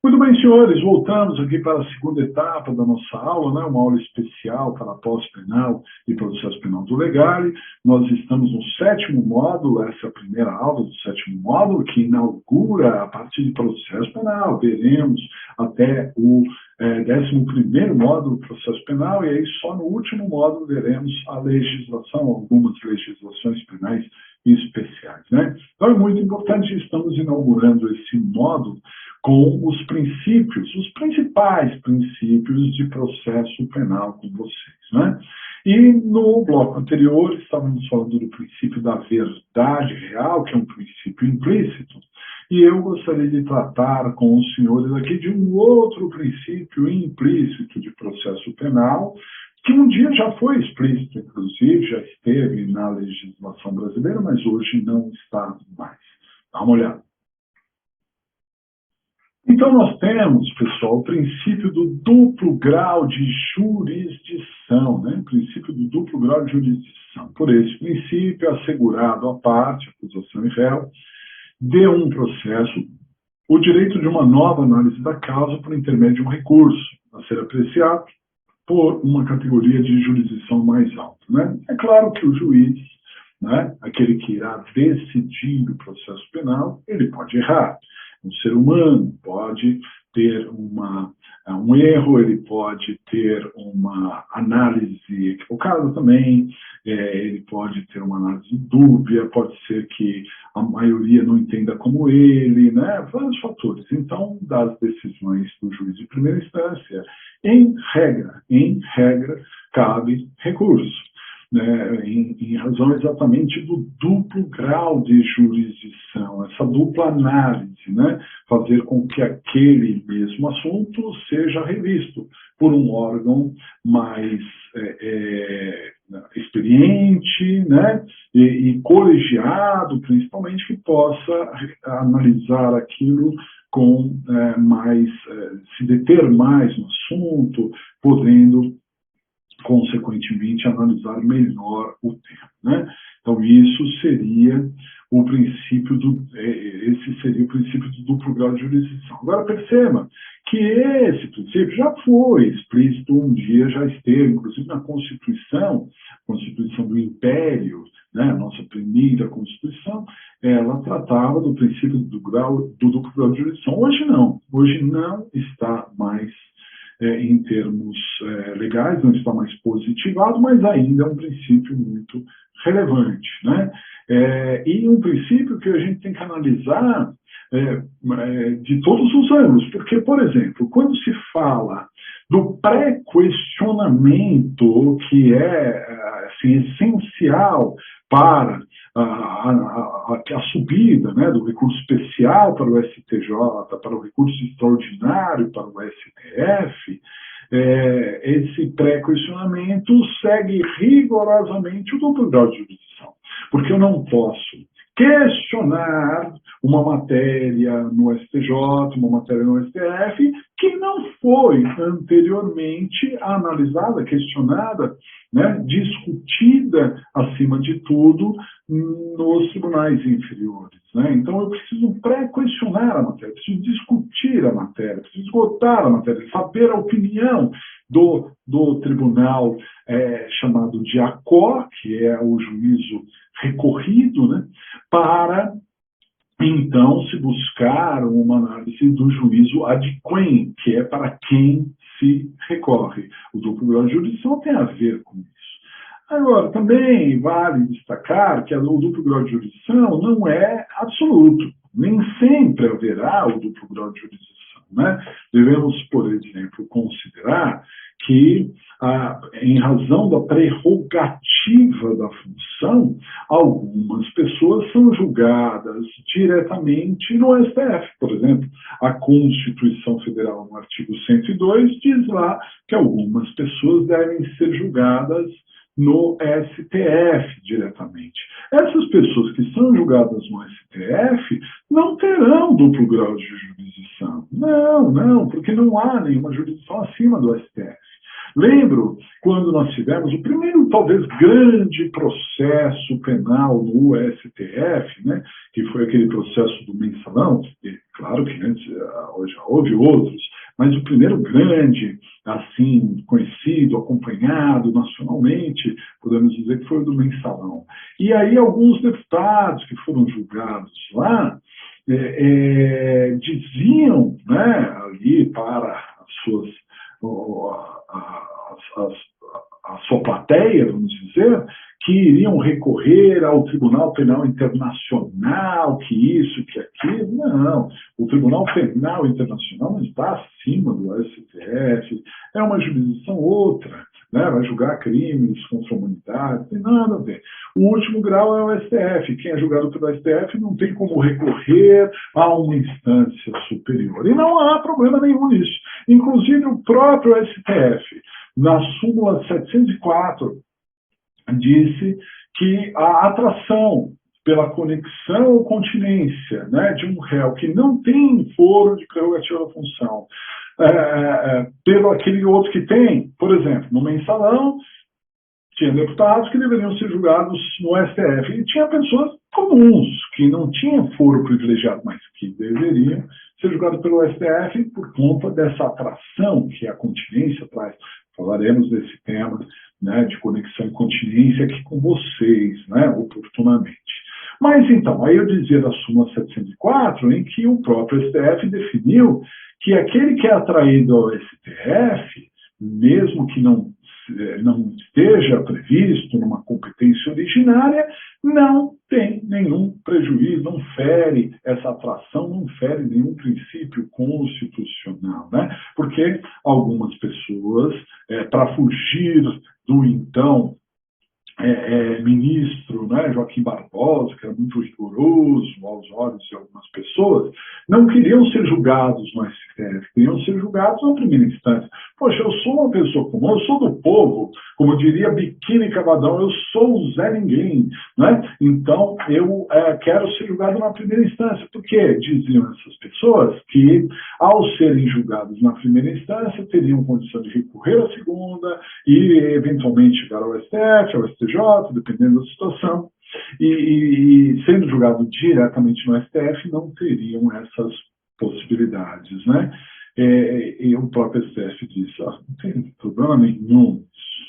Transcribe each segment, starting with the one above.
Muito bem, senhores, voltamos aqui para a segunda etapa da nossa aula, né? Uma aula especial para a pós-penal e processo penal do Legale. Nós estamos no sétimo módulo, essa é a primeira aula do sétimo módulo, que inaugura a parte de processo penal. Veremos até o 11º módulo do processo penal, e aí só no último módulo veremos a legislação, algumas legislações penais especiais, né? Então é muito importante, estamos inaugurando esse módulo com os princípios, os principais princípios de processo penal com vocês, né? E no bloco anterior estávamos falando do princípio da verdade real, que é um princípio implícito, e eu gostaria de tratar com os senhores aqui de um outro princípio implícito de processo penal, que um dia já foi explícito, inclusive, já esteve na legislação brasileira, mas hoje não está mais. Dá uma olhada. Então, nós temos, pessoal, o princípio do duplo grau de jurisdição, né? O princípio do duplo grau de jurisdição. Por esse princípio, é assegurado à parte, acusação e réu, de um processo, o direito de uma nova análise da causa por intermédio de um recurso a ser apreciado por uma categoria de jurisdição mais alta, né? É claro que o juiz, né, aquele que irá decidir o processo penal, ele pode errar. Um ser humano pode ter um erro, ele pode ter uma análise equivocada também, ele pode ter uma análise dúbia, pode ser que a maioria não entenda como ele, né? Vários fatores. Então, das decisões do juiz de primeira instância, em regra, cabe recurso. Né, em razão exatamente do duplo grau de jurisdição, essa dupla análise, né, fazer com que aquele mesmo assunto seja revisto por um órgão mais experiente, né, e colegiado, principalmente, que possa analisar aquilo com se deter mais no assunto, podendo consequentemente, analisar melhor o tema, né? Então, isso seria o princípio esse seria o princípio do duplo grau de jurisdição. Agora, perceba que esse princípio já foi explícito um dia, já esteve, inclusive na Constituição do Império, né? A nossa primeira Constituição, ela tratava do princípio do duplo grau de jurisdição. Hoje não está mais em termos legais, não está mais positivado, mas ainda é um princípio muito relevante, né? E um princípio que a gente tem que analisar de todos os ângulos, porque, por exemplo, quando se fala do pré-questionamento, que é assim, essencial para a subida, né, do recurso especial para o STJ, para o recurso extraordinário para o STF, esse pré-questionamento segue rigorosamente o duplo grau de jurisdição, porque eu não posso questionar uma matéria no STJ, uma matéria no STF, que não foi anteriormente analisada, questionada, né, discutida, acima de tudo, nos tribunais inferiores, né? Então, eu preciso pré-questionar a matéria, preciso discutir a matéria, preciso esgotar a matéria, saber a opinião do tribunal chamado de ACO, que é o juízo recorrido, né, para então se buscar uma análise do juízo ad quem, que é para quem se recorre. O duplo grau de jurisdição tem a ver com isso. Agora, também vale destacar que o duplo grau de jurisdição não é absoluto. Nem sempre haverá o duplo grau de jurisdição, né? Devemos, por exemplo, considerar que, em razão da prerrogativa da função, algumas pessoas são julgadas diretamente no STF. Por exemplo, a Constituição Federal, no artigo 102, diz lá que algumas pessoas devem ser julgadas no STF diretamente. Essas pessoas que são julgadas no STF não terão duplo grau de jurisdição. Não, porque não há nenhuma jurisdição acima do STF. Lembro quando nós tivemos o primeiro, talvez, grande processo penal no STF, né, que foi aquele processo do mensalão, Claro que antes já houve outros, mas o primeiro grande, assim, conhecido, acompanhado nacionalmente, podemos dizer que foi o do Mensalão. E aí alguns deputados que foram julgados lá diziam, né, ali para as suas a sua plateia, vamos dizer, que iriam recorrer ao Tribunal Penal Internacional, que isso, que aquilo. Não, o Tribunal Penal Internacional não está acima do STF, é uma jurisdição outra, né? Vai julgar crimes contra a humanidade, não tem nada a ver. O último grau é o STF, quem é julgado pelo STF não tem como recorrer a uma instância superior. E não há problema nenhum nisso. Inclusive o próprio STF, na súmula 704, disse que a atração pela conexão ou continência, né, de um réu que não tem foro de prerrogativa da função, pelo aquele outro que tem, por exemplo, no Mensalão, tinha deputados que deveriam ser julgados no STF, e tinha pessoas comuns, que não tinham foro privilegiado, mas que deveriam ser julgados pelo STF por conta dessa atração que a continência traz. Falaremos desse tema, né, de conexão e continência aqui com vocês, né, oportunamente. Mas então, aí eu dizia da súmula 704, em que o próprio STF definiu que aquele que é atraído ao STF, mesmo que não esteja previsto numa competência originária, não tem nenhum prejuízo, não fere essa atração, não fere nenhum princípio constitucional, né? Porque algumas pessoas, para fugir do então ministro, né, Joaquim Barbosa, que era muito rigoroso aos olhos de algumas pessoas, não queriam ser julgados no STF, queriam ser julgados na primeira instância. Poxa, eu sou uma pessoa comum, eu sou do povo, como diria Biquíni Cavadão, eu sou o Zé Ninguém, né? Então eu quero ser julgado na primeira instância. Por quê? Diziam essas pessoas que, ao serem julgados na primeira instância, teriam condição de recorrer à segunda e, eventualmente, chegar ao STF, ao STJ, dependendo da situação, e sendo julgado diretamente no STF, não teriam essas possibilidades, né? E o próprio STF disse, não tem problema nenhum,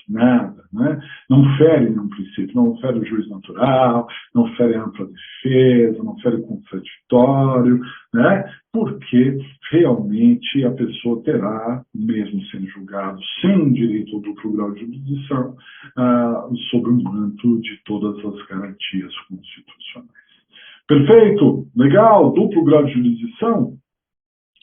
nada, né? Não fere nenhum princípio, não fere o juiz natural, não fere a ampla defesa, não fere o contraditório, né? Porque realmente a pessoa terá, mesmo sendo julgado sem direito ao duplo grau de jurisdição, sob o manto de todas as garantias constitucionais. Perfeito? Legal? Duplo grau de jurisdição?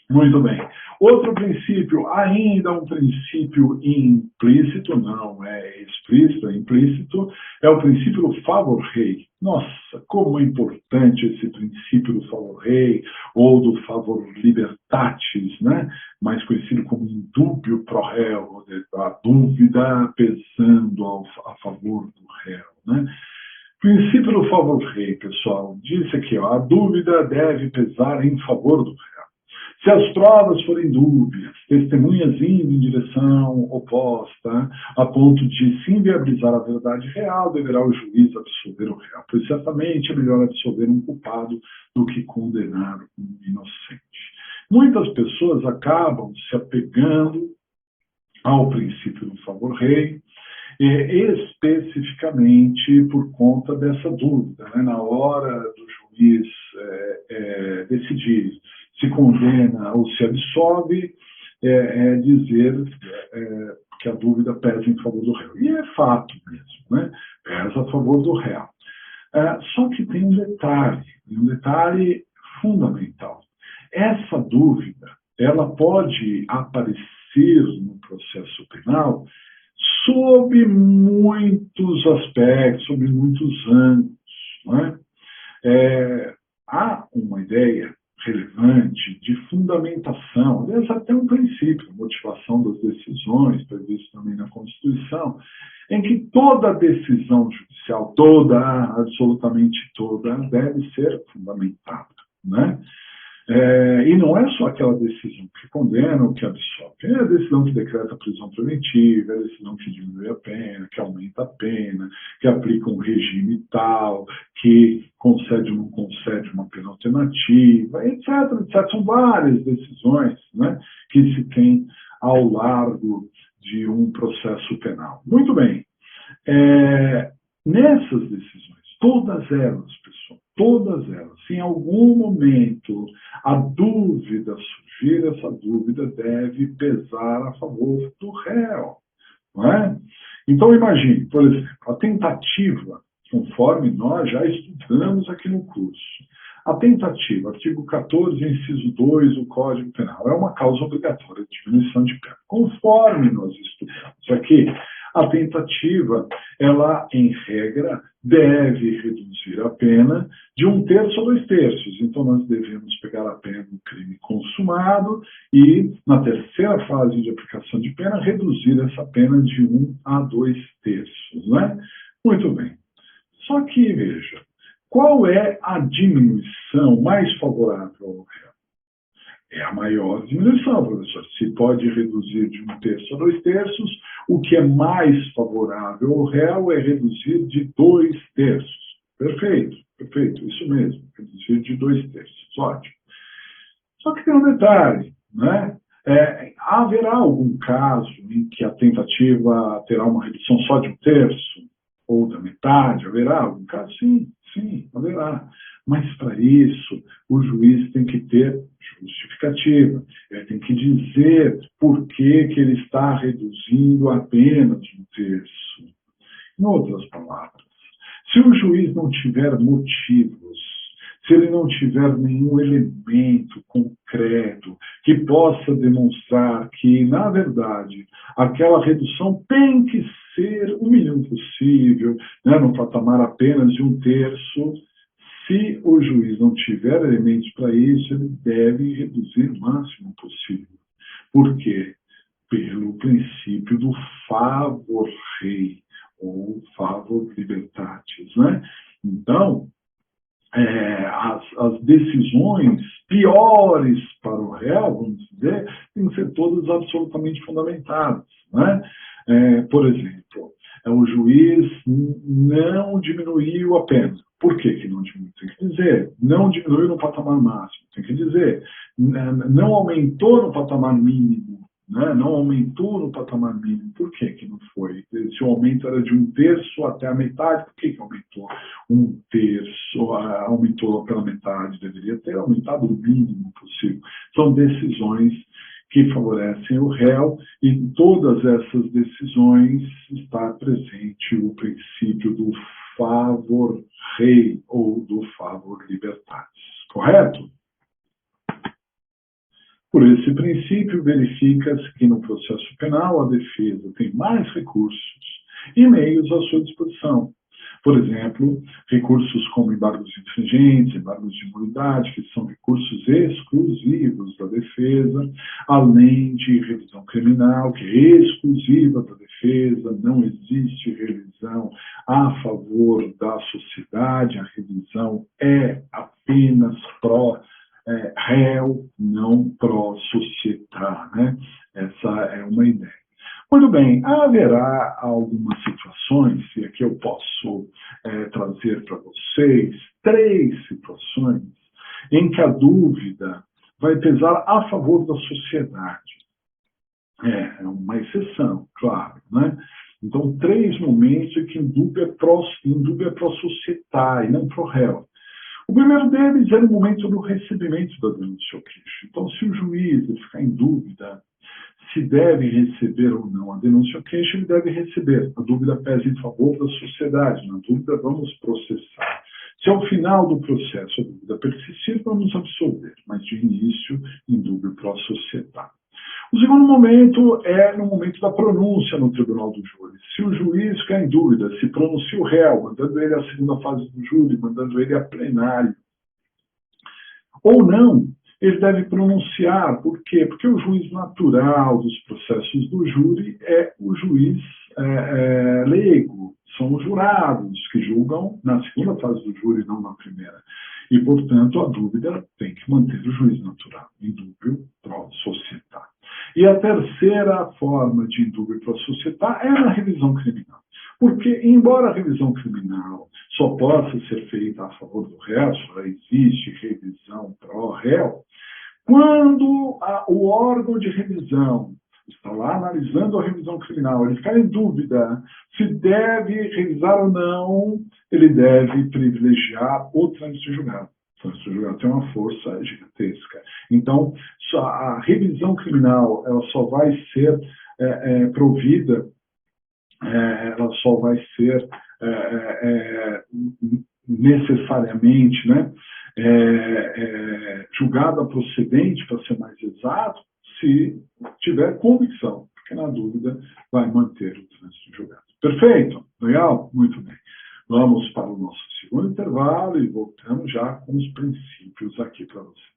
Muito bem. Outro princípio, ainda um princípio implícito, não é explícito, é implícito, é o princípio do favor rei. Nossa, como é importante esse princípio do favor rei, ou do favor libertatis, né? Mais conhecido como indúbio pro réu, a dúvida pesando a favor do réu, né? Princípio do favor rei, pessoal, diz aqui, ó, a dúvida deve pesar em favor do réu. Se as provas forem dúbias, testemunhas indo em direção oposta, a ponto de se inviabilizar a verdade real, deverá o juiz absolver o réu, pois certamente é melhor absolver um culpado do que condenar um inocente. Muitas pessoas acabam se apegando ao princípio do favor rei, especificamente por conta dessa dúvida, né? Na hora do juiz decidir se condena ou se absolve, dizer que a dúvida pesa em favor do réu. E é fato mesmo, né? Pesa a favor do réu. Só que tem um detalhe fundamental. Essa dúvida, ela pode aparecer no processo penal sob muitos aspectos, sob muitos ângulos, não é? Há uma ideia relevante de fundamentação, aliás, até um princípio, motivação das decisões, previsto também na Constituição, em que toda decisão judicial, absolutamente toda, deve ser fundamentada, né? E não é só aquela decisão que condena ou que absolve, é a decisão que decreta a prisão preventiva, é a decisão que diminui a pena, que aumenta a pena, que aplica um regime tal, que concede ou não concede uma pena alternativa, etc, etc. São várias decisões, né, que se tem ao largo de um processo penal. Muito bem. Nessas decisões, todas elas, pessoal, todas elas, se em algum momento a dúvida surgir, essa dúvida deve pesar a favor do réu, não é? Então, imagine, por exemplo, a tentativa, conforme nós já estudamos aqui no curso, a tentativa, artigo 14, inciso 2 do Código Penal, é uma causa obrigatória de diminuição de pena. Conforme nós estudamos aqui, a tentativa, ela, em regra, deve reduzir a pena de 1/3 a 2/3. Então, nós devemos pegar a pena do crime consumado e, na terceira fase de aplicação de pena, reduzir essa pena de 1 a 2/3. Né? Muito bem. Só que, veja, qual é a diminuição mais favorável ao réu? É a maior diminuição, professor. Se pode reduzir de 1/3 a 2/3, o que é mais favorável ao réu é reduzir de 2/3. Perfeito, perfeito, isso mesmo, reduzir de 2/3, ótimo. Só que tem um detalhe, né? Haverá algum caso em que a tentativa terá uma redução só de 1/3 ou da metade? Haverá algum caso? Sim, sim, haverá. Mas para isso, o juiz tem que ter justificativa. Ele tem que dizer por que ele está reduzindo apenas 1/3. Em outras palavras, se o juiz não tiver motivos, se ele não tiver nenhum elemento concreto que possa demonstrar que, na verdade, aquela redução tem que ser o mínimo possível, né, no patamar apenas de 1/3, se o juiz não tiver elementos para isso, ele deve reduzir o máximo possível. Por quê? Pelo princípio do favor rei, ou favor libertatis, né? Então, as decisões piores para o réu, vamos dizer, têm que ser todas absolutamente fundamentadas, né? Por exemplo, o juiz não diminuiu a pena. Por que não diminuiu? Tem que dizer. Não diminuiu no patamar máximo. Tem que dizer. Não aumentou no patamar mínimo. Né? Não aumentou no patamar mínimo. Por que não foi? Se o aumento era de 1/3 até a metade, por que aumentou 1/3? Aumentou pela metade. Deveria ter aumentado o mínimo possível. São decisões que favorecem o réu, e em todas essas decisões está presente o princípio do favor rei ou do favor libertatis. Correto? Por esse princípio, verifica-se que no processo penal a defesa tem mais recursos e meios à sua disposição. Por exemplo, recursos como embargos infringentes, embargos de imunidade, que são recursos exclusivos da defesa, além de revisão criminal, que é exclusiva da defesa, não existe revisão a favor da sociedade, a revisão é apenas réu, não pró-società, né? Essa é uma ideia. Muito bem, haverá algumas situações, e aqui eu posso trazer para vocês 3 situações em que a dúvida vai pesar a favor da sociedade. É uma exceção, claro, né? Então, 3 momentos em que indúbio é pró-società e não pró-réu. O primeiro deles é no momento do recebimento da denúncia ao queixo. Então, se o juiz ficar em dúvida se deve receber ou não a denúncia ao queixo, ele deve receber. A dúvida pesa em favor da sociedade. Na dúvida, vamos processar. Se ao final do processo a dúvida persistir, vamos absolver. Mas, de início, indúbio pró-società. O segundo momento é no momento da pronúncia no tribunal do júri. Se o juiz ficar em dúvida, se pronuncia o réu, mandando ele à segunda fase do júri, mandando ele a plenário, ou não, ele deve pronunciar. Por quê? Porque o juiz natural dos processos do júri é o juiz leigo. São os jurados que julgam na segunda fase do júri, não na primeira. e, portanto, a dúvida tem que manter o juízo natural, indúbio pro societá. E a terceira forma de indúbio pro societá é na revisão criminal. Porque, embora a revisão criminal só possa ser feita a favor do réu, só existe revisão pró-réu, quando o órgão de revisão está lá analisando a revisão criminal, ele ficar em dúvida se deve revisar ou não, ele deve privilegiar o trânsito de julgado. O trânsito de julgado tem uma força gigantesca. Então, a revisão criminal ela só vai ser provida, ela só vai ser necessariamente, né, julgada procedente, para ser mais exato, se tiver convicção, porque na dúvida vai manter o trânsito de julgado. Perfeito? Legal? Muito bem. Vamos para o nosso segundo intervalo e voltamos já com os princípios aqui para vocês.